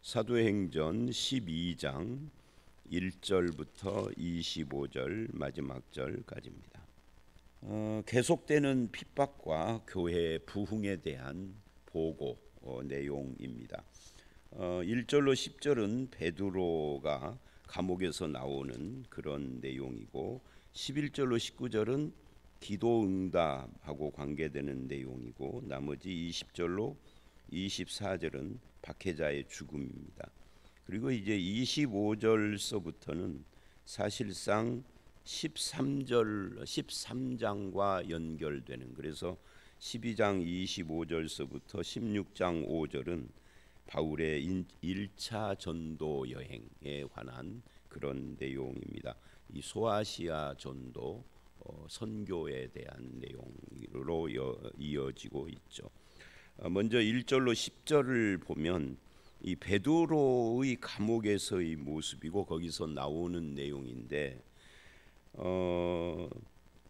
사도행전 12장 1절부터 25절 마지막 절까지입니다. 계속되는 핍박과 교회 부흥에 대한 보고 내용입니다. 1절로 10절은 베드로가 감옥에서 나오는 그런 내용이고 11절로 19절은 기도 응답하고 관계되는 내용이고 나머지 20절로 24절은 박해자의 죽음입니다. 그리고 이제 25절서부터는 사실상 13장과 연결되는, 그래서 12장 25절서부터 16장 5절은 바울의 1차 전도 여행에 관한 그런 내용입니다. 이 소아시아 전도 선교에 대한 내용으로 이어지고 있죠. 먼저 1절로 10절을 보면 이 베드로의 감옥에서의 모습이고 거기서 나오는 내용인데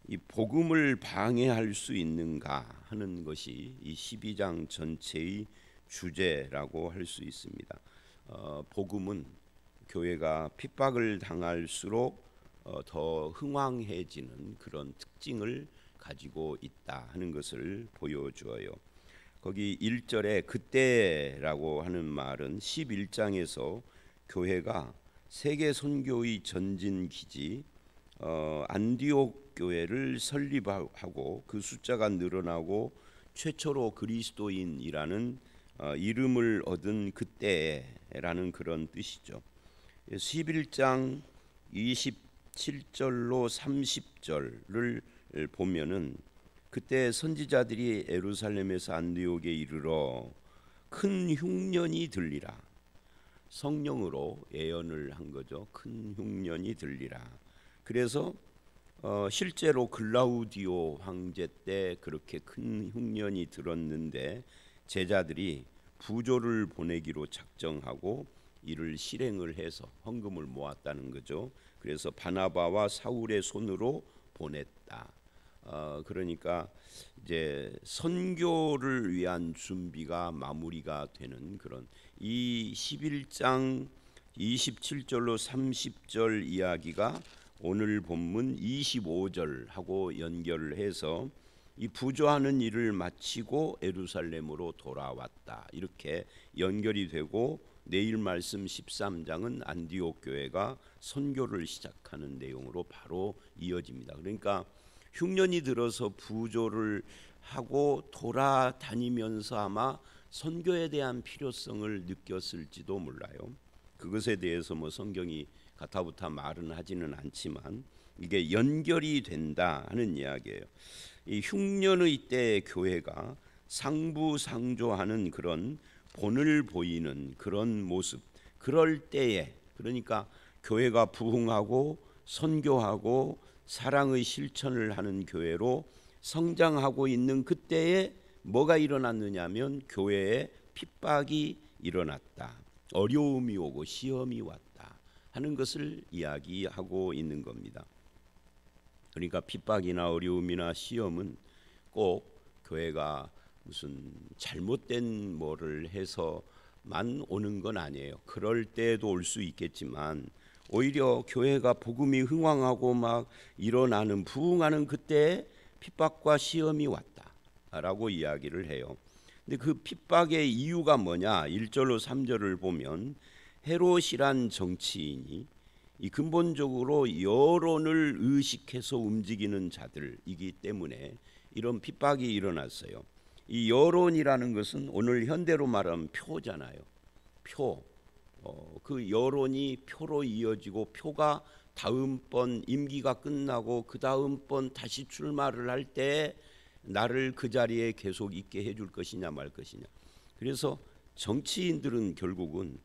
이 복음을 방해할 수 있는가 하는 것이 이 12장 전체의 주제라고 할 수 있습니다. 복음은 교회가 핍박을 당할수록 더 흥왕해지는 그런 특징을 가지고 있다 하는 것을 보여주어요. 거기 1절에 그때라고 하는 말은 11장에서 교회가 세계 선교의 전진 기지 안디옥 교회를 설립하고 그 숫자가 늘어나고 최초로 그리스도인이라는 이름을 얻은 그때라는 그런 뜻이죠. 11장 27절로 30절을 보면은 그때 선지자들이 예루살렘에서 안디옥에 이르러 큰 흉년이 들리라. 성령으로 예언을 한 거죠. 큰 흉년이 들리라. 그래서 실제로 글라우디오 황제 때 그렇게 큰 흉년이 들었는데 제자들이 부조를 보내기로 작정하고 이를 실행을 해서 헌금을 모았다는 거죠. 그래서 바나바와 사울의 손으로 보냈다. 그러니까 이제 선교를 위한 준비가 마무리가 되는 그런 이 11장 27절로 30절 이야기가 오늘 본문 25절하고 연결을 해서 이 부조하는 일을 마치고 예루살렘으로 돌아왔다 이렇게 연결이 되고 내일 말씀 13장은 안디옥 교회가 선교를 시작하는 내용으로 바로 이어집니다. 그러니까 흉년이 들어서 부조를 하고 돌아다니면서 아마 선교에 대한 필요성을 느꼈을지도 몰라요. 그것에 대해서 뭐 성경이 가타부타 말은 하지는 않지만 이게 연결이 된다 하는 이야기예요. 이 흉년의 때 교회가 상부상조하는 그런 본을 보이는 그런 모습, 그럴 때에 그러니까 교회가 부흥하고 선교하고 사랑의 실천을 하는 교회로 성장하고 있는 그때에 뭐가 일어났느냐면 교회에 핍박이 일어났다. 어려움이 오고 시험이 왔다 하는 것을 이야기하고 있는 겁니다. 그러니까 핍박이나 어려움이나 시험은 꼭 교회가 무슨 잘못된 뭐를 해서만 오는 건 아니에요. 그럴 때도 올 수 있겠지만 오히려 교회가 복음이 흥왕하고 막 일어나는 부흥하는 그때에 핍박과 시험이 왔다라고 이야기를 해요. 근데 그 핍박의 이유가 뭐냐? 1절로 3절을 보면 헤롯이란 정치인이 이 근본적으로 여론을 의식해서 움직이는 자들이기 때문에 이런 핍박이 일어났어요. 이 여론이라는 것은 오늘 현대로 말하면 표잖아요. 표. 그 여론이 표로 이어지고 표가 다음번 임기가 끝나고 그 다음번 다시 출마를 할 때 나를 그 자리에 계속 있게 해줄 것이냐 말 것이냐. 그래서 정치인들은 결국은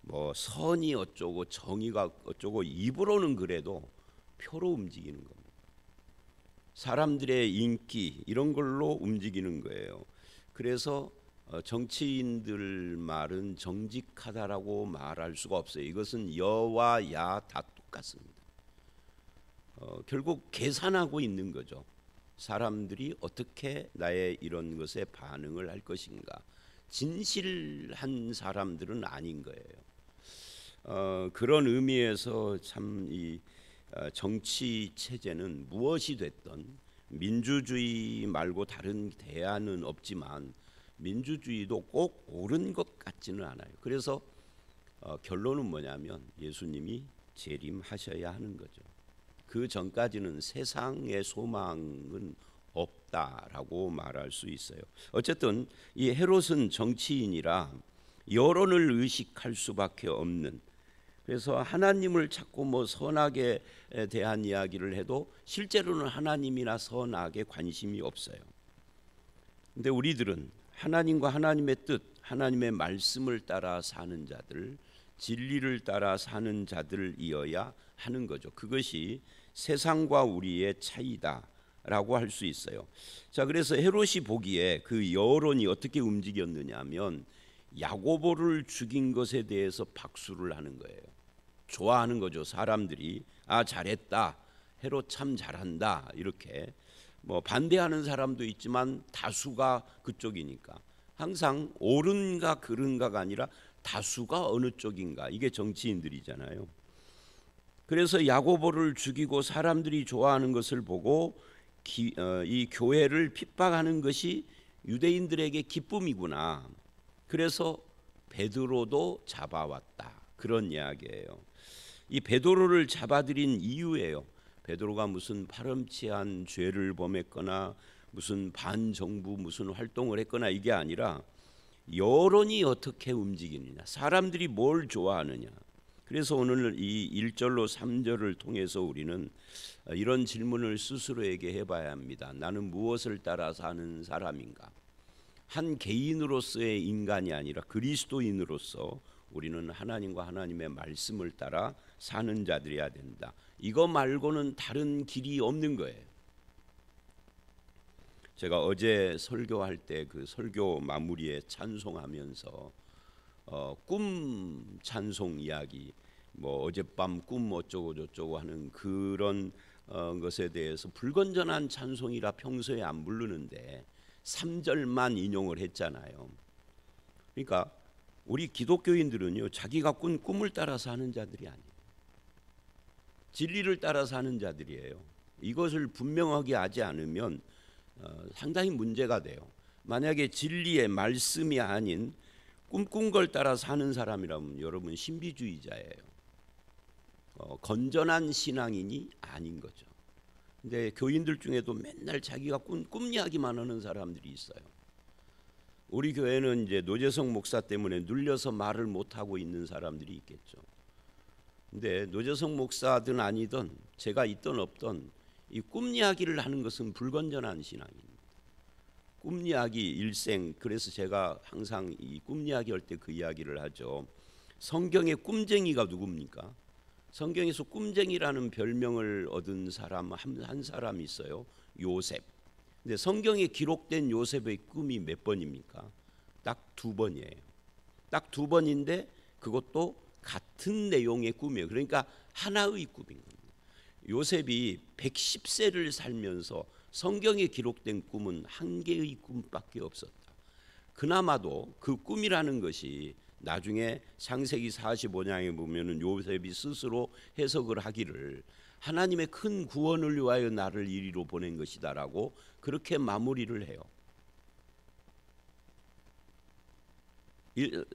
뭐 선이 어쩌고 정의가 어쩌고 입으로는 그래도 표로 움직이는 겁니다. 사람들의 인기 이런 걸로 움직이는 거예요. 그래서 정치인들 말은 정직하다라고 말할 수가 없어요. 이것은 여와 야 다 똑같습니다. 결국 계산하고 있는 거죠. 사람들이 어떻게 나의 이런 것에 반응을 할 것인가. 진실한 사람들은 아닌 거예요. 그런 의미에서 참 이 정치 체제는 무엇이 됐던 민주주의 말고 다른 대안은 없지만 민주주의도 꼭 옳은 것 같지는 않아요. 그래서 결론은 뭐냐면 예수님이 재림하셔야 하는 거죠. 그 전까지는 세상의 소망은 없다라고 말할 수 있어요. 어쨌든 이 헤롯은 정치인이라 여론을 의식할 수밖에 없는, 그래서 하나님을 찾고 뭐 선악에 대한 이야기를 해도 실제로는 하나님이나 선악에 관심이 없어요. 근데 우리들은 하나님과 하나님의 뜻, 하나님의 말씀을 따라 사는 자들, 진리를 따라 사는 자들이어야 하는 거죠. 그것이 세상과 우리의 차이다라고 할 수 있어요. 자, 그래서 헤롯이 보기에 그 여론이 어떻게 움직였느냐면 야고보를 죽인 것에 대해서 박수를 하는 거예요. 좋아하는 거죠. 사람들이 아 잘했다, 헤롯 참 잘한다, 이렇게 뭐 반대하는 사람도 있지만 다수가 그쪽이니까 항상 옳은가 그른가가 아니라 다수가 어느 쪽인가, 이게 정치인들이잖아요. 그래서 야고보를 죽이고 사람들이 좋아하는 것을 보고 이 교회를 핍박하는 것이 유대인들에게 기쁨이구나. 그래서 베드로도 잡아왔다, 그런 이야기예요. 이 베드로를 잡아들인 이유예요. 베드로가 무슨 파렴치한 죄를 범했거나 무슨 반정부 무슨 활동을 했거나 이게 아니라 여론이 어떻게 움직이느냐, 사람들이 뭘 좋아하느냐. 그래서 오늘 이 1절로 3절을 통해서 우리는 이런 질문을 스스로에게 해봐야 합니다. 나는 무엇을 따라 사는 사람인가? 한 개인으로서의 인간이 아니라 그리스도인으로서 우리는 하나님과 하나님의 말씀을 따라 사는 자들이어야 된다. 이거 말고는 다른 길이 없는 거예요. 제가 어제 설교할 때 그 설교 마무리에 찬송하면서 꿈 찬송 이야기, 뭐 어젯밤 꿈 어쩌고 저쩌고 하는 그런 것에 대해서 불건전한 찬송이라 평소에 안 부르는데 3절만 인용을 했잖아요. 그러니까 우리 기독교인들은요, 자기가 꾼 꿈을 따라서 하는 자들이 아니에요. 진리를 따라서 하는 자들이에요. 이것을 분명하게 하지 않으면 상당히 문제가 돼요. 만약에 진리의 말씀이 아닌 꿈꾼 걸 따라 사는 사람이라면 여러분 신비주의자예요. 건전한 신앙인이 아닌 거죠. 근데 교인들 중에도 맨날 자기가 꿈 이야기만 하는 사람들이 있어요. 우리 교회는 이제 노재성 목사 때문에 눌려서 말을 못 하고 있는 사람들이 있겠죠. 근데 노재성 목사든 아니든 제가 있든 없든 이 꿈 이야기를 하는 것은 불건전한 신앙입니다. 꿈 이야기 일생, 그래서 제가 항상 이 꿈 이야기 할 때 그 이야기를 하죠. 성경의 꿈쟁이가 누굽니까? 성경에서 꿈쟁이라는 별명을 얻은 사람 한 사람이 있어요. 요셉. 근데 성경에 기록된 요셉의 꿈이 몇 번입니까? 딱 2번이에요. 딱 2번인데 그것도 같은 내용의 꿈이에요. 그러니까 하나의 꿈인 겁니다. 요셉이 110세를 살면서 성경에 기록된 꿈은 한 개의 꿈밖에 없었다. 그나마도 그 꿈이라는 것이 나중에 창세기 45장에 보면은 요셉이 스스로 해석을 하기를 하나님의 큰 구원을 위하여 나를 이리로 보낸 것이다라고 그렇게 마무리를 해요.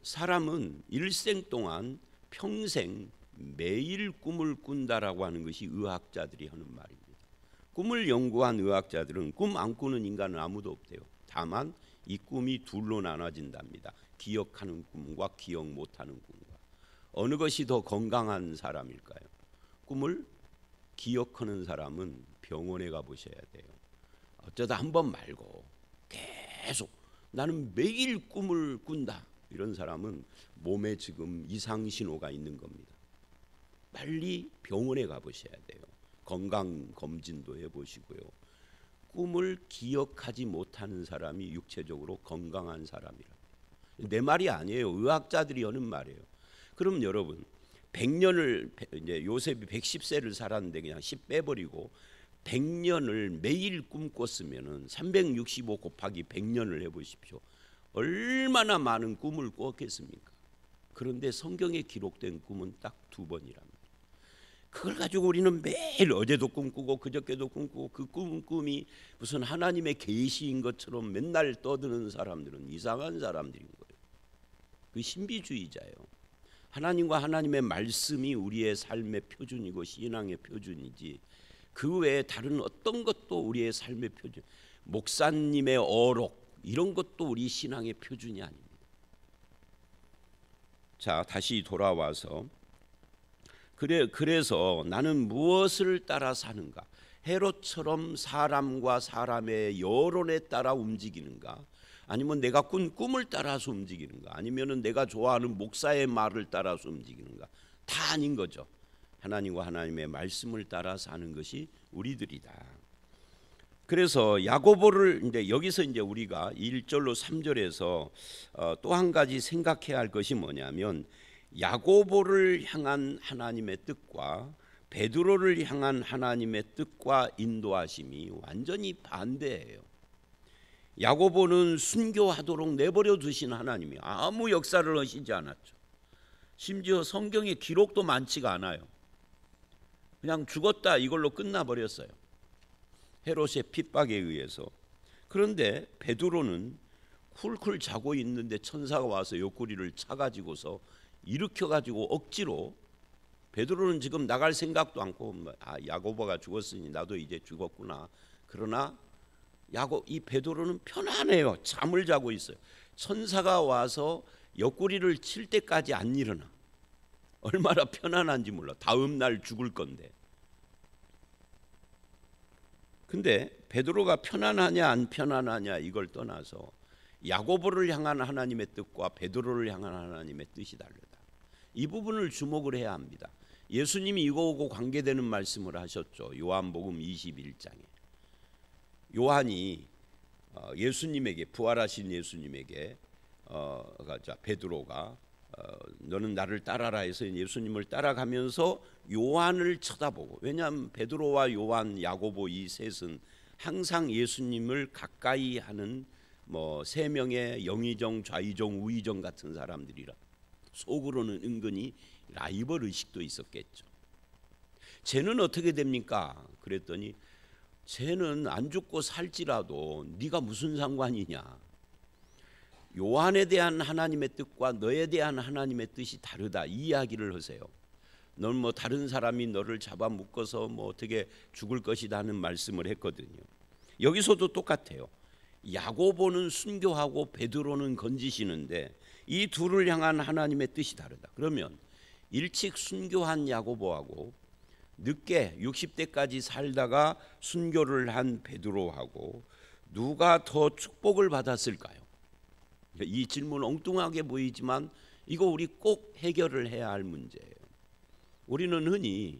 사람은 일생 동안 평생 매일 꿈을 꾼다라고 하는 것이 의학자들이 하는 말입니다. 꿈을 연구한 의학자들은 꿈 안 꾸는 인간은 아무도 없대요. 다만 이 꿈이 둘로 나눠진답니다. 기억하는 꿈과 기억 못하는 꿈과. 어느 것이 더 건강한 사람일까요? 꿈을 기억하는 사람은 병원에 가보셔야 돼요. 어쩌다 한 번 말고 계속 나는 매일 꿈을 꾼다, 이런 사람은 몸에 지금 이상 신호가 있는 겁니다. 빨리 병원에 가보셔야 돼요. 건강검진도 해보시고요. 꿈을 기억하지 못하는 사람이 육체적으로 건강한 사람이라. 내 말이 아니에요. 의학자들이 하는 말이에요. 그럼 여러분 100년을 이제 요셉이 110세를 살았는데 그냥 10 빼버리고 100년을 매일 꿈꿨으면은 365 곱하기 100년을 해보십시오. 얼마나 많은 꿈을 꿨겠습니까? 그런데 성경에 기록된 꿈은 딱 2번이랍니다. 그걸 가지고 우리는 매일 어제도 꿈꾸고 그저께도 꿈꾸고 그 꿈이 무슨 하나님의 계시인 것처럼 맨날 떠드는 사람들은 이상한 사람들인 거예요. 그 신비주의자예요. 하나님과 하나님의 말씀이 우리의 삶의 표준이고 신앙의 표준이지 그 외에 다른 어떤 것도 우리의 삶의 표준, 목사님의 어록 이런 것도 우리 신앙의 표준이 아닙니다. 자, 다시 돌아와서 그래서 나는 무엇을 따라 사는가? 헤롯처럼 사람과 사람의 여론에 따라 움직이는가? 아니면 내가 꾼 꿈을 따라서 움직이는가? 아니면은 내가 좋아하는 목사의 말을 따라서 움직이는가? 다 아닌 거죠. 하나님과 하나님의 말씀을 따라 사는 것이 우리들이다. 그래서 야고보를 이제 여기서 이제 우리가 1절로 3절에서 또 한 가지 생각해야 할 것이 뭐냐면 야고보를 향한 하나님의 뜻과 베드로를 향한 하나님의 뜻과 인도하심이 완전히 반대예요. 야고보는 순교하도록 내버려 두신 하나님이 아무 역사를 하시지 않았죠. 심지어 성경에 기록도 많지가 않아요. 그냥 죽었다 이걸로 끝나버렸어요. 헤롯의 핍박에 의해서. 그런데 베드로는 쿨쿨 자고 있는데 천사가 와서 옆구리를 차가지고서 일으켜가지고 억지로, 베드로는 지금 나갈 생각도 않고 야고보가 죽었으니 나도 이제 죽었구나. 그러나 이 베드로는 편안해요. 잠을 자고 있어요. 천사가 와서 옆구리를 칠 때까지 안 일어나. 얼마나 편안한지 몰라. 다음 날 죽을 건데. 근데 베드로가 편안하냐 안 편안하냐 이걸 떠나서 야고보를 향한 하나님의 뜻과 베드로를 향한 하나님의 뜻이 다르다. 이 부분을 주목을 해야 합니다. 예수님이 이거하고 관계되는 말씀을 하셨죠. 요한복음 21장에 요한이 예수님에게, 부활하신 예수님에게 베드로가 너는 나를 따라라 해서 예수님을 따라가면서 요한을 쳐다보고, 왜냐하면 베드로와 요한, 야고보 이 셋은 항상 예수님을 가까이 하는 세 명의 영의정, 좌의정, 우의정 같은 사람들이라 속으로는 은근히 라이벌 의식도 있었겠죠. 쟤는 어떻게 됩니까? 그랬더니 쟤는 안 죽고 살지라도 네가 무슨 상관이냐. 요한에 대한 하나님의 뜻과 너에 대한 하나님의 뜻이 다르다, 이 이야기를 하세요. 넌 다른 사람이 너를 잡아 묶어서 어떻게 죽을 것이다 하는 말씀을 했거든요. 여기서도 똑같아요. 야고보는 순교하고 베드로는 건지시는데 이 둘을 향한 하나님의 뜻이 다르다. 그러면 일찍 순교한 야고보하고 늦게 60대까지 살다가 순교를 한 베드로하고 누가 더 축복을 받았을까요? 이 질문 엉뚱하게 보이지만 이거 우리 꼭 해결을 해야 할 문제예요. 우리는 흔히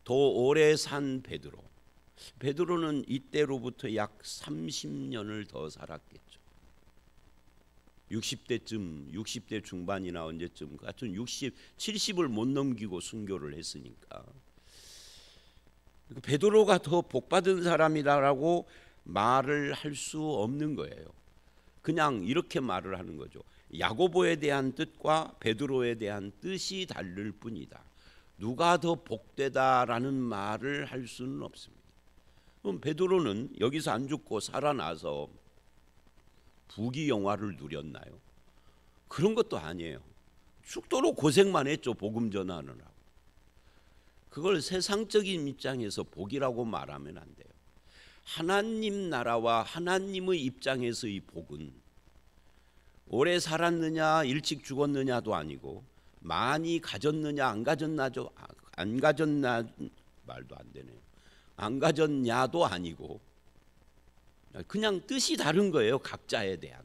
더 오래 산 베드로는 이때로부터 약 30년을 더 살았겠죠. 60대 중반이나 언제쯤 같은 70을 못 넘기고 순교를 했으니까 베드로가 더 복받은 사람이라고 말을 할 수 없는 거예요. 그냥 이렇게 말을 하는 거죠. 야고보에 대한 뜻과 베드로에 대한 뜻이 다를 뿐이다. 누가 더 복되다라는 말을 할 수는 없습니다. 그럼 베드로는 여기서 안 죽고 살아나서 부귀영화를 누렸나요? 그런 것도 아니에요. 죽도록 고생만 했죠. 복음 전하느라고. 그걸 세상적인 입장에서 복이라고 말하면 안 돼요. 하나님 나라와 하나님의 입장에서의 복은 오래 살았느냐 일찍 죽었느냐도 아니고 많이 가졌느냐 안 가졌나 말도 안 되네요. 안 가졌냐도 아니고 그냥 뜻이 다른 거예요. 각자에 대한.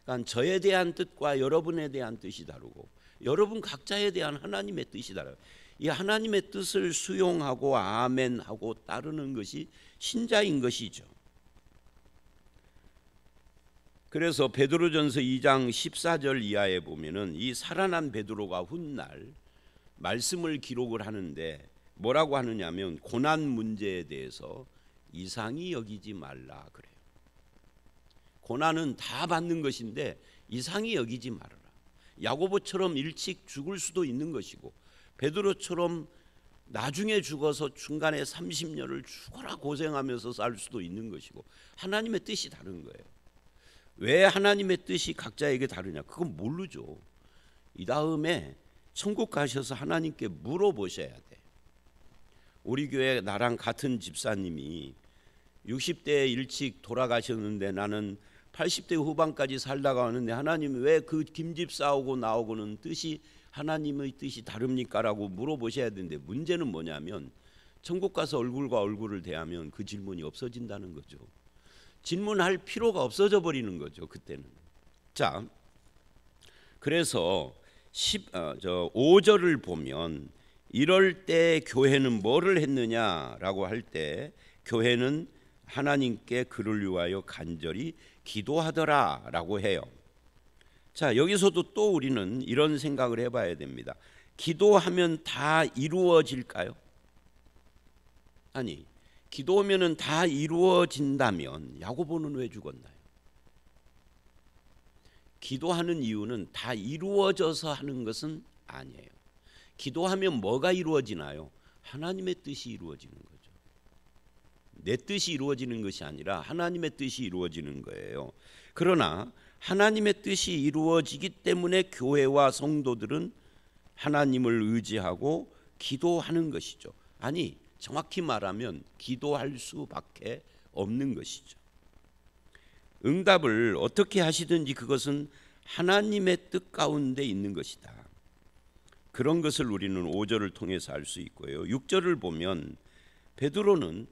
그러니까 저에 대한 뜻과 여러분에 대한 뜻이 다르고 여러분 각자에 대한 하나님의 뜻이 달라요. 이 하나님의 뜻을 수용하고 아멘하고 따르는 것이 신자인 것이죠. 그래서 베드로전서 2장 14절 이하에 보면은 이 살아난 베드로가 훗날 말씀을 기록을 하는데 뭐라고 하느냐면 고난 문제에 대해서 이상히 여기지 말라 그래요. 고난은 다 받는 것인데 이상히 여기지 말아라. 야고보처럼 일찍 죽을 수도 있는 것이고 베드로처럼 나중에 죽어서 중간에 30년을 죽어라 고생하면서 살 수도 있는 것이고 하나님의 뜻이 다른 거예요. 왜 하나님의 뜻이 각자에게 다르냐? 그건 모르죠. 이 다음에 천국 가셔서 하나님께 물어보셔야 돼. 우리 교회 나랑 같은 집사님이 60대에 일찍 돌아가셨는데 나는 80대 후반까지 살다가 왔는데 하나님 왜 그 김집사하고 나하고는 뜻이 하나님의 뜻이 다릅니까? 라고 물어보셔야 되는데 문제는 뭐냐면 천국 가서 얼굴과 얼굴을 대하면 그 질문이 없어진다는 거죠. 질문할 필요가 없어져 버리는 거죠. 그때는. 자, 그래서 5절을 보면 이럴 때 교회는 뭐를 했느냐라고 할 때 교회는 하나님께 그를 위하여 간절히 기도하더라라고 해요. 자, 여기서도 또 우리는 이런 생각을 해봐야 됩니다. 기도하면 다 이루어질까요? 아니, 기도하면은 다 이루어진다면 야고보는 왜 죽었나요? 기도하는 이유는 다 이루어져서 하는 것은 아니에요. 기도하면 뭐가 이루어지나요? 하나님의 뜻이 이루어지는 거죠. 내 뜻이 이루어지는 것이 아니라 하나님의 뜻이 이루어지는 거예요. 그러나 하나님의 뜻이 이루어지기 때문에 교회와 성도들은 하나님을 의지하고 기도하는 것이죠. 아니, 정확히 말하면 기도할 수밖에 없는 것이죠. 응답을 어떻게 하시든지 그것은 하나님의 뜻 가운데 있는 것이다. 그런 것을 우리는 5절을 통해서 알 수 있고요. 6절을 보면 베드로는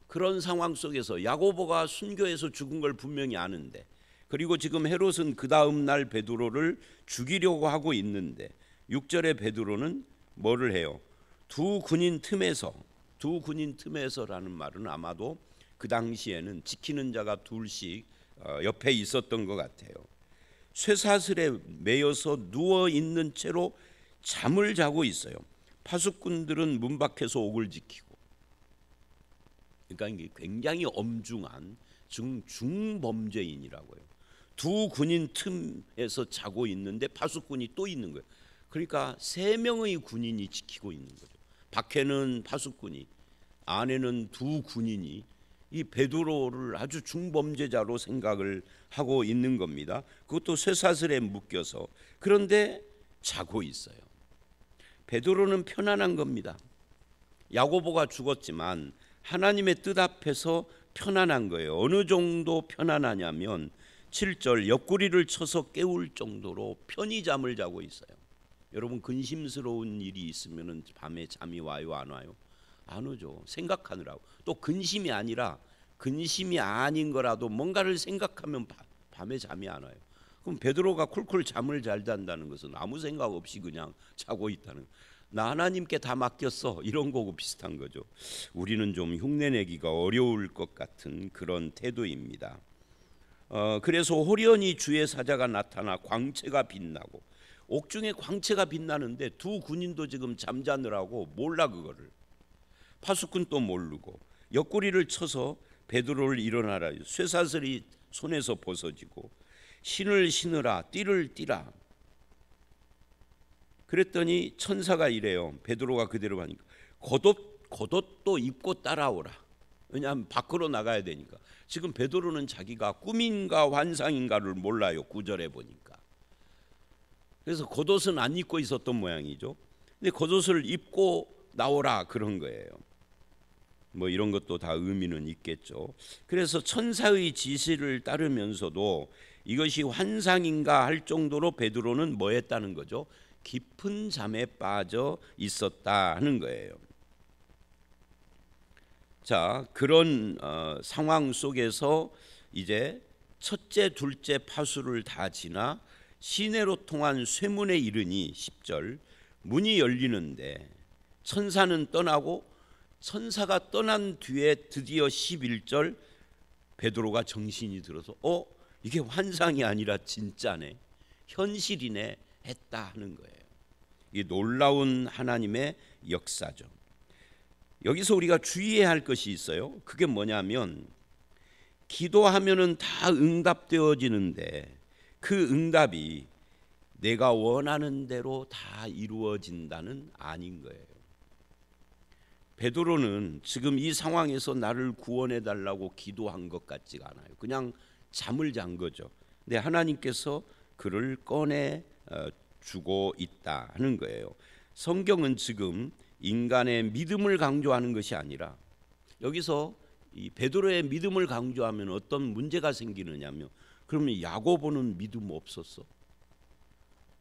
그런 상황 속에서 야고보가 순교해서 죽은 걸 분명히 아는데, 그리고 지금 헤롯은 그 다음 날 베드로를 죽이려고 하고 있는데 6절에 베드로는 뭐를 해요? 두 군인 틈에서라는 말은 아마도 그 당시에는 지키는 자가 둘씩 옆에 있었던 것 같아요. 쇠사슬에 매여서 누워 있는 채로 잠을 자고 있어요. 파수꾼들은 문 밖에서 옥을 지키고, 그러니까 굉장히 엄중한 중범죄인이라고요. 두 군인 틈에서 자고 있는데 파수꾼이 또 있는 거예요. 그러니까 3명의 군인이 지키고 있는 거죠. 밖에는 파수꾼이, 안에는 두 군인이 이 베드로를 아주 중범죄자로 생각을 하고 있는 겁니다. 그것도 쇠사슬에 묶여서. 그런데 자고 있어요. 베드로는 편안한 겁니다. 야고보가 죽었지만 하나님의 뜻 앞에서 편안한 거예요. 어느 정도 편안하냐면 7절 옆구리를 쳐서 깨울 정도로 편히 잠을 자고 있어요. 여러분, 근심스러운 일이 있으면 밤에 잠이 와요, 안 와요? 안 오죠. 생각하느라고. 또 근심이 아니라 근심이 아닌 거라도 뭔가를 생각하면 밤에 잠이 안 와요. 그럼 베드로가 쿨쿨 잠을 잘 잔다는 것은 아무 생각 없이 그냥 자고 있다는, 나 하나님께 다 맡겼어, 이런 거고 비슷한 거죠. 우리는 좀 흉내내기가 어려울 것 같은 그런 태도입니다. 그래서 호련히 주의 사자가 나타나 광채가 빛나고, 옥중에 광채가 빛나는데 두 군인도 지금 잠자느라고 몰라. 그거를 파수꾼도 모르고 옆구리를 쳐서 베드로를 일어나라, 쇠사슬이 손에서 벗어지고 신을 신으라, 띠를 띠라. 그랬더니 천사가 이래요. 베드로가 그대로 하니까 겉옷도 입고 따라오라. 왜냐하면 밖으로 나가야 되니까. 지금 베드로는 자기가 꿈인가 환상인가를 몰라요. 9절에 보니까. 그래서 겉옷은 안 입고 있었던 모양이죠. 근데 겉옷을 입고 나오라 그런 거예요. 뭐 이런 것도 다 의미는 있겠죠. 그래서 천사의 지시를 따르면서도 이것이 환상인가 할 정도로 베드로는 뭐 했다는 거죠? 깊은 잠에 빠져 있었다 하는 거예요. 자, 그런 상황 속에서 이제 첫째, 둘째 파수를 다 지나 시내로 통한 쇠문에 이르니 10절 문이 열리는데 천사는 떠나고, 천사가 떠난 뒤에 드디어 11절 베드로가 정신이 들어서 이게 환상이 아니라 진짜네, 현실이네 했다 하는 거예요. 이 놀라운 하나님의 역사죠. 여기서 우리가 주의해야 할 것이 있어요. 그게 뭐냐면 기도하면은 다 응답되어지는데 그 응답이 내가 원하는 대로 다 이루어진다는 아닌 거예요. 베드로는 지금 이 상황에서 나를 구원해 달라고 기도한 것 같지가 않아요. 그냥 잠을 잔 거죠. 근데 하나님께서 그를 꺼내 주고 있다 하는 거예요. 성경은 지금 인간의 믿음을 강조하는 것이 아니라 여기서 이 베드로의 믿음을 강조하면 어떤 문제가 생기느냐면, 그러면 야고보는 믿음 없었어?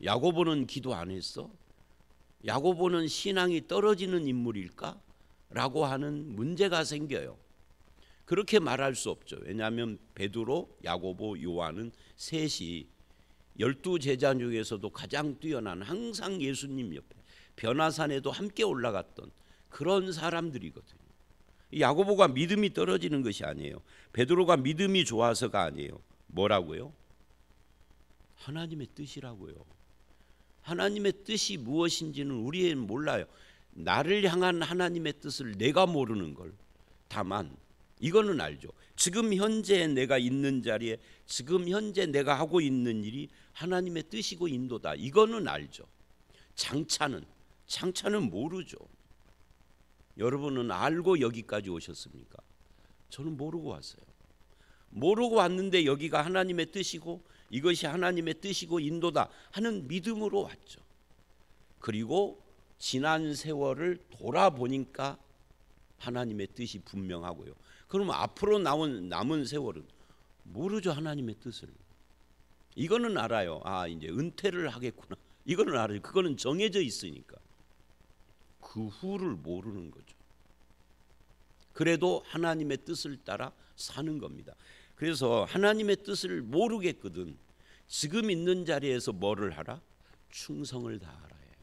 야고보는 기도 안 했어? 야고보는 신앙이 떨어지는 인물일까? 라고 하는 문제가 생겨요. 그렇게 말할 수 없죠. 왜냐하면 베드로, 야고보, 요한은 셋이 12제자 중에서도 가장 뛰어난, 항상 예수님 옆에 변화산에도 함께 올라갔던 그런 사람들이거든요. 야고보가 믿음이 떨어지는 것이 아니에요. 베드로가 믿음이 좋아서가 아니에요. 뭐라고요? 하나님의 뜻이라고요. 하나님의 뜻이 무엇인지는 우리는 몰라요. 나를 향한 하나님의 뜻을 내가 모르는 걸. 다만 이거는 알죠. 지금 현재 내가 있는 자리에, 지금 현재 내가 하고 있는 일이 하나님의 뜻이고 인도다. 이거는 알죠. 장차는 모르죠. 여러분은 알고 여기까지 오셨습니까? 저는 모르고 왔어요. 모르고 왔는데 여기가 하나님의 뜻이고 이것이 하나님의 뜻이고 인도다 하는 믿음으로 왔죠. 그리고 지난 세월을 돌아보니까 하나님의 뜻이 분명하고요. 그러면 앞으로 남은 세월은 모르죠. 하나님의 뜻을. 이거는 알아요. 아, 이제 은퇴를 하겠구나. 이거는 알아요. 그거는 정해져 있으니까. 그 후를 모르는 거죠. 그래도 하나님의 뜻을 따라 사는 겁니다. 그래서 하나님의 뜻을 모르겠거든. 지금 있는 자리에서 뭐를 하라? 충성을 다하라 해요.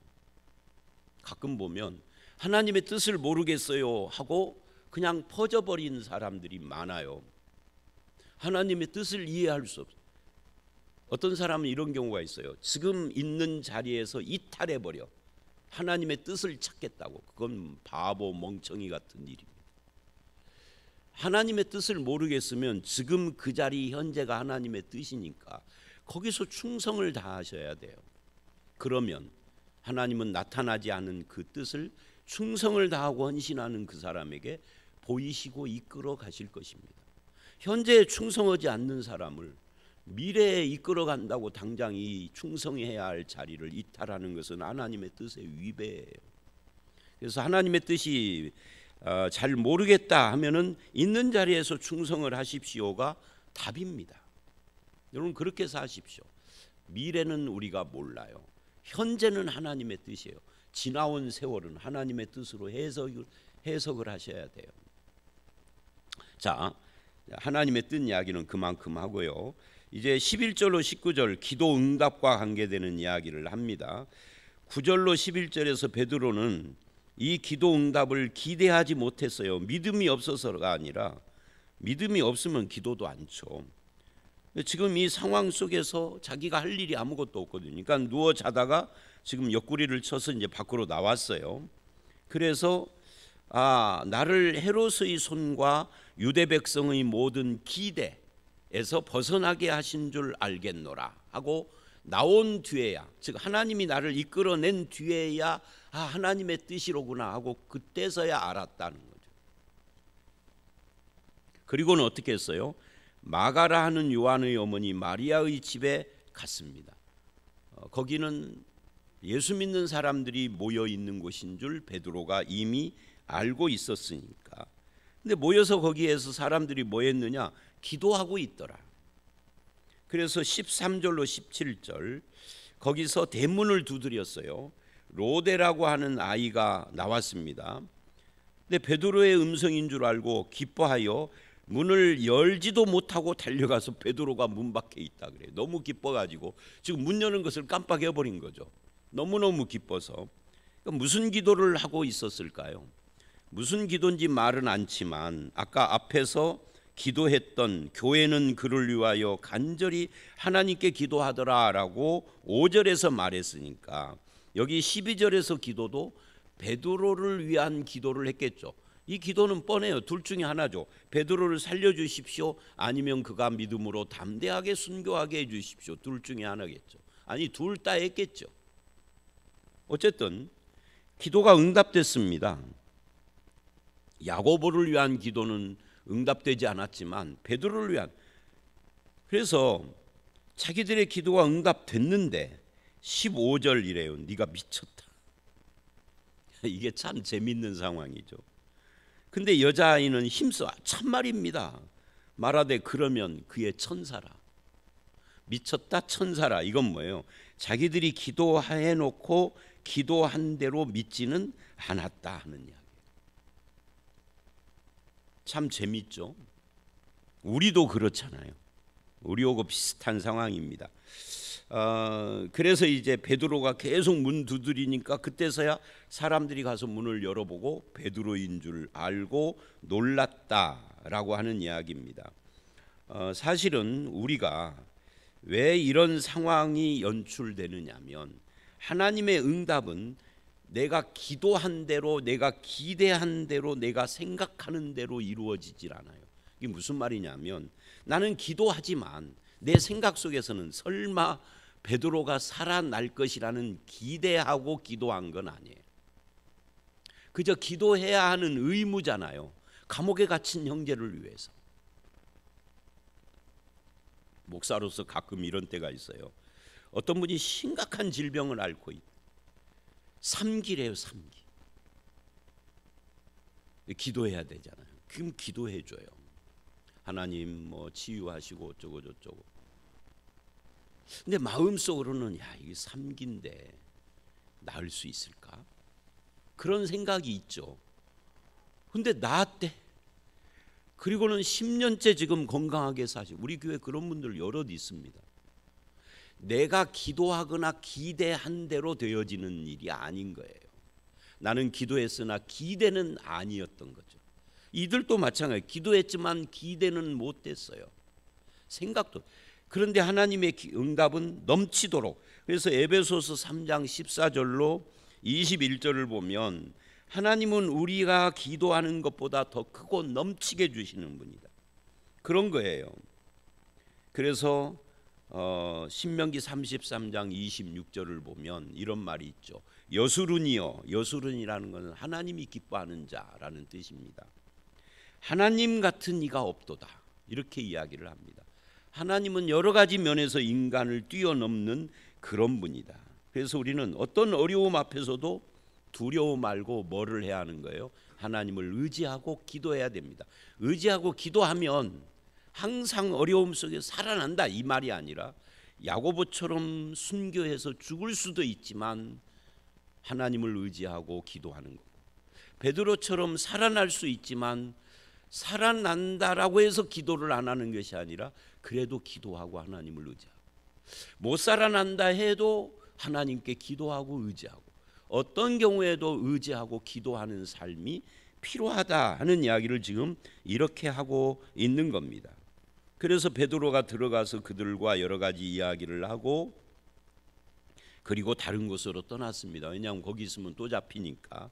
가끔 보면 하나님의 뜻을 모르겠어요 하고 그냥 퍼져버린 사람들이 많아요. 하나님의 뜻을 이해할 수 없어요. 어떤 사람은 이런 경우가 있어요. 지금 있는 자리에서 이탈해버려. 하나님의 뜻을 찾겠다고. 그건 바보 멍청이 같은 일입니다. 하나님의 뜻을 모르겠으면 지금 그 자리 현재가 하나님의 뜻이니까 거기서 충성을 다하셔야 돼요. 그러면 하나님은 나타나지 않은 그 뜻을 충성을 다하고 헌신하는 그 사람에게 보이시고 이끌어 가실 것입니다. 현재에 충성하지 않는 사람을 미래에 이끌어 간다고 당장 이 충성해야 할 자리를 이탈하는 것은 하나님의 뜻의 위배예요. 그래서 하나님의 뜻이 잘 모르겠다 하면은 있는 자리에서 충성을 하십시오가 답입니다. 여러분 그렇게 사십시오. 미래는 우리가 몰라요. 현재는 하나님의 뜻이에요. 지나온 세월은 하나님의 뜻으로 해석을 하셔야 돼요. 자, 하나님의 뜻 이야기는 그만큼 하고요. 이제 11절로 19절 기도 응답과 관계되는 이야기를 합니다. 9절로 11절에서 베드로는 이 기도 응답을 기대하지 못했어요. 믿음이 없어서가 아니라 믿음이 없으면 기도도 않죠. 지금 이 상황 속에서 자기가 할 일이 아무것도 없거든요. 그러니까 누워 자다가 지금 옆구리를 쳐서 이제 밖으로 나왔어요. 그래서 나를 헤롯의 손과 유대 백성의 모든 기대에서 벗어나게 하신 줄 알겠노라 하고 나온 뒤에야, 즉 하나님이 나를 이끌어낸 뒤에야 하나님의 뜻이로구나 하고 그때서야 알았다는 거죠. 그리고는 어떻게 했어요? 마가라 하는 요한의 어머니 마리아의 집에 갔습니다. 거기는 예수 믿는 사람들이 모여 있는 곳인 줄 베드로가 이미 알고 있었으니까. 근데 모여서 거기에서 사람들이 뭐 했느냐? 기도하고 있더라. 그래서 13절로 17절 거기서 대문을 두드렸어요. 로데라고 하는 아이가 나왔습니다. 근데 베드로의 음성인 줄 알고 기뻐하여 문을 열지도 못하고 달려가서 베드로가 문 밖에 있다 그래요. 너무 기뻐가지고 지금 문 여는 것을 깜빡해버린 거죠. 너무너무 기뻐서. 그러니까 무슨 기도를 하고 있었을까요? 무슨 기도인지 말은 않지만 아까 앞에서 기도했던 교회는 그를 위하여 간절히 하나님께 기도하더라라고 5절에서 말했으니까 여기 12절에서 기도도 베드로를 위한 기도를 했겠죠. 이 기도는 뻔해요. 둘 중에 하나죠. 베드로를 살려주십시오. 아니면 그가 믿음으로 담대하게 순교하게 해주십시오. 둘 중에 하나겠죠. 아니 둘 다 했겠죠. 어쨌든 기도가 응답됐습니다. 야고보를 위한 기도는 응답되지 않았지만 베드로를 위한, 그래서 자기들의 기도가 응답됐는데 15절 이래요. 네가 미쳤다. 이게 참 재밌는 상황이죠. 근데 여자아이는 힘써 참말입니다. 말하되 그러면 그의 천사라. 미쳤다 천사라. 이건 뭐예요? 자기들이 기도해 놓고 기도한 대로 믿지는 않았다 하는 이야기. 참 재밌죠. 우리도 그렇잖아요. 우리하고 비슷한 상황입니다. 그래서 이제 베드로가 계속 문 두드리니까 그때서야 사람들이 가서 문을 열어보고 베드로인 줄 알고 놀랐다라고 하는 이야기입니다. 사실은 우리가 왜 이런 상황이 연출되느냐면 하나님의 응답은 내가 기도한 대로, 내가 기대한 대로, 내가 생각하는 대로 이루어지질 않아요. 이게 무슨 말이냐면 나는 기도하지만 내 생각 속에서는 설마 베드로가 살아날 것이라는 기대하고 기도한 건 아니에요. 그저 기도해야 하는 의무잖아요. 감옥에 갇힌 형제를 위해서. 목사로서 가끔 이런 때가 있어요. 어떤 분이 심각한 질병을 앓고 있고 3기래요. 3기. 기도해야 되잖아요. 그럼 기도해 줘요. 하나님 뭐 치유하시고 어쩌고 저쩌고. 근데 마음속으로는 야, 이게 3기인데 나을 수 있을까? 그런 생각이 있죠. 근데 나았대. 그리고는 10년째 지금 건강하게 사시고, 우리 교회 그런 분들 여럿 있습니다. 내가 기도하거나 기대한 대로 되어지는 일이 아닌 거예요. 나는 기도했으나 기대는 아니었던 거죠. 이들도 마찬가지. 기도했지만 기대는 못 됐어요. 생각도. 그런데 하나님의 응답은 넘치도록. 그래서 에베소서 3장 14절로 21절을 보면 하나님은 우리가 기도하는 것보다 더 크고 넘치게 주시는 분이다. 그런 거예요. 그래서 신명기 33장 26절을 보면 이런 말이 있죠. 여수른이요. 여수른이라는 것은 하나님이 기뻐하는 자라는 뜻입니다. 하나님 같은 이가 없도다. 이렇게 이야기를 합니다. 하나님은 여러 가지 면에서 인간을 뛰어넘는 그런 분이다. 그래서 우리는 어떤 어려움 앞에서도 두려움 말고 뭐를 해야 하는 거예요? 하나님을 의지하고 기도해야 됩니다. 의지하고 기도하면 항상 어려움 속에 살아난다 이 말이 아니라 야고보처럼 순교해서 죽을 수도 있지만 하나님을 의지하고 기도하는 거고, 베드로처럼 살아날 수 있지만 살아난다라고 해서 기도를 안 하는 것이 아니라 그래도 기도하고 하나님을 의지하고, 못 살아난다 해도 하나님께 기도하고 의지하고, 어떤 경우에도 의지하고 기도하는 삶이 필요하다 하는 이야기를 지금 이렇게 하고 있는 겁니다. 그래서 베드로가 들어가서 그들과 여러 가지 이야기를 하고 그리고 다른 곳으로 떠났습니다. 왜냐하면 거기 있으면 또 잡히니까.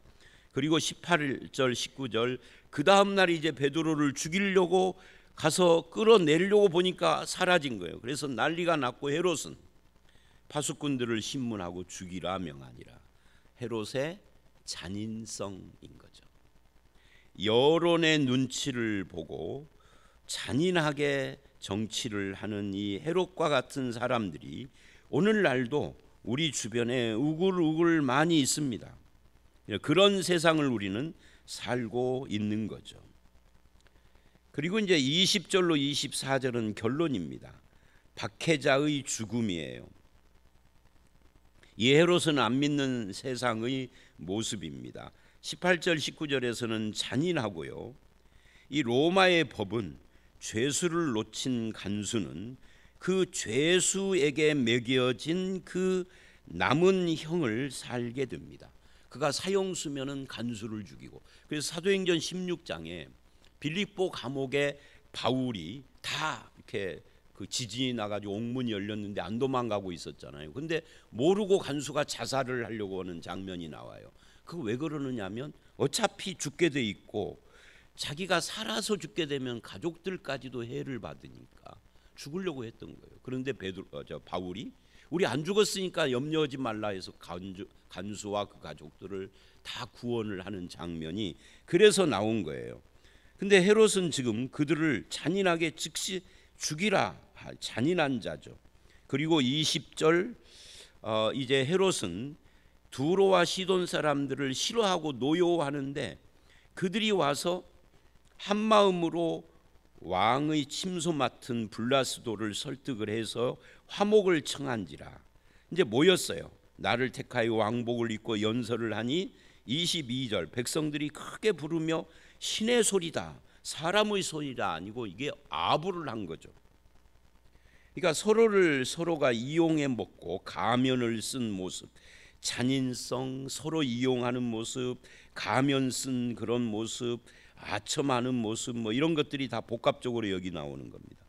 그리고 18절 19절 그 다음 날 이제 베드로를 죽이려고 가서 끌어내려고 보니까 사라진 거예요. 그래서 난리가 났고 헤롯은 파수꾼들을 신문하고 죽이라 명하니라. 헤롯의 잔인성인 거죠. 여론의 눈치를 보고 잔인하게 정치를 하는 이 헤롯과 같은 사람들이 오늘날도 우리 주변에 우글우글 많이 있습니다. 그런 세상을 우리는 살고 있는 거죠. 그리고 이제 20절로 24절은 결론입니다. 박해자의 죽음이에요. 이 헤롯은 안 믿는 세상의 모습입니다. 18절 19절에서는 잔인하고요. 이 로마의 법은 죄수를 놓친 간수는 그 죄수에게 매겨진 그 남은 형을 살게 됩니다. 그가 사형수면은 간수를 죽이고, 그래서 사도행전 16장에 빌립보 감옥에 바울이 다 이렇게 그 지진이 나가지고 옥문이 열렸는데 안 도망가고 있었잖아요. 근데 모르고 간수가 자살을 하려고 하는 장면이 나와요. 그거 왜 그러느냐면 어차피 죽게 돼 있고 자기가 살아서 죽게 되면 가족들까지도 해를 받으니까 죽으려고 했던 거예요. 그런데 바울이 우리 안 죽었으니까 염려하지 말라 해서 간수와 그 가족들을 다 구원을 하는 장면이 그래서 나온 거예요. 근데 헤롯은 지금 그들을 잔인하게 즉시 죽이라 잔인한 자죠. 그리고 20절 이제 헤롯은 두로와 시돈 사람들을 싫어하고 노여워하는데 그들이 와서 한 마음으로 왕의 침소 맡은 블라스도를 설득을 해서 화목을 청한지라. 이제 모였어요. 나를 택하여 왕복을 입고 연설을 하니 22절 백성들이 크게 부르며 신의 소리다 사람의 소리다 아니고 이게 아부를 한 거죠. 그러니까 서로가 이용해 먹고 가면을 쓴 모습, 잔인성, 서로 이용하는 모습, 가면 쓴 그런 모습, 아첨하는 모습 뭐 이런 것들이 다 복합적으로 여기 나오는 겁니다.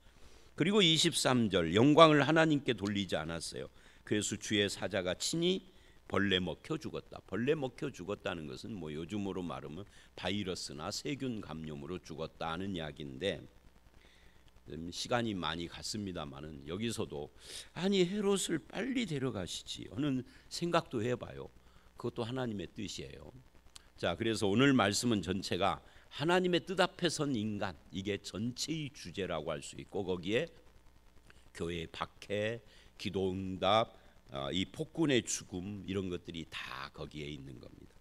그리고 23절 영광을 하나님께 돌리지 않았어요. 그래서 주의 사자가 친히 벌레 먹혀 죽었다. 벌레 먹혀 죽었다는 것은 뭐 요즘으로 말하면 바이러스나 세균 감염으로 죽었다 하는 이야기인데 시간이 많이 갔습니다만은 여기서도 아니 헤롯을 빨리 데려가시지 하는 생각도 해봐요. 그것도 하나님의 뜻이에요. 자, 그래서 오늘 말씀은 전체가 하나님의 뜻 앞에 선 인간, 이게 전체의 주제라고 할 수 있고 거기에 교회의 박해, 기도응답, 이 폭군의 죽음 이런 것들이 다 거기에 있는 겁니다.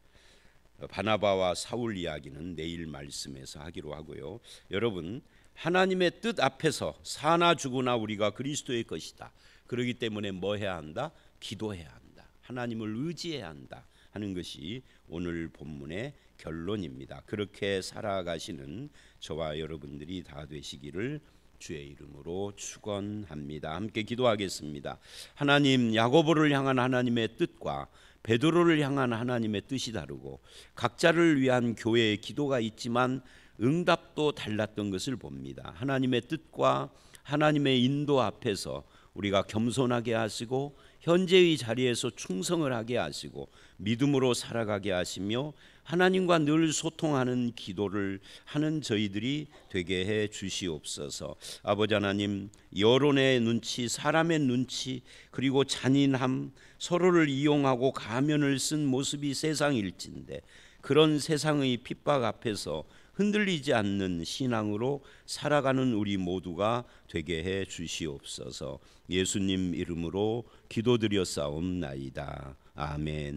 바나바와 사울 이야기는 내일 말씀에서 하기로 하고요. 여러분 하나님의 뜻 앞에서 사나 죽으나 우리가 그리스도의 것이다. 그렇기 때문에 뭐 해야 한다? 기도해야 한다. 하나님을 의지해야 한다 하는 것이 오늘 본문의 결론입니다. 그렇게 살아가시는 저와 여러분들이 다 되시기를 주의 이름으로 축원합니다. 함께 기도하겠습니다. 하나님, 야고보를 향한 하나님의 뜻과 베드로를 향한 하나님의 뜻이 다르고 각자를 위한 교회의 기도가 있지만 응답도 달랐던 것을 봅니다. 하나님의 뜻과 하나님의 인도 앞에서 우리가 겸손하게 하시고 현재의 자리에서 충성을 하게 하시고 믿음으로 살아가게 하시며 하나님과 늘 소통하는 기도를 하는 저희들이 되게 해 주시옵소서. 아버지 하나님, 여론의 눈치, 사람의 눈치, 그리고 잔인함, 서로를 이용하고 가면을 쓴 모습이 세상일진데 그런 세상의 핍박 앞에서 흔들리지 않는 신앙으로 살아가는 우리 모두가 되게 해 주시옵소서. 예수님 이름으로 기도드렸사옵나이다. 아멘.